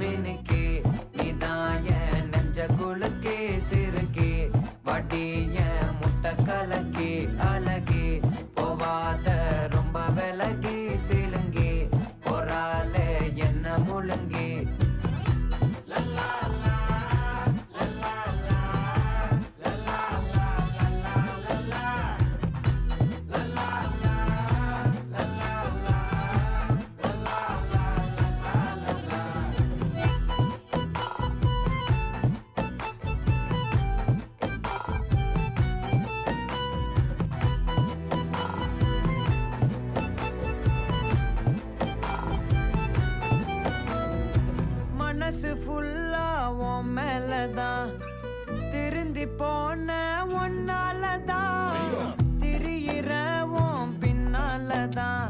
மினுக்கே நீதான் என் நெஞ்ச குலுக்கே சிறுக்கே வடிய முட்டை கலக்கே அழகே போவாத ரொம்ப விலகி சிலுங்கி போறாலே என்ன முழுங்கி மனசு ஃபுல்லா உன் மேலதான் திருந்தி போன ஒன்னாலதான் திரியிற உன் பின்னாலதான்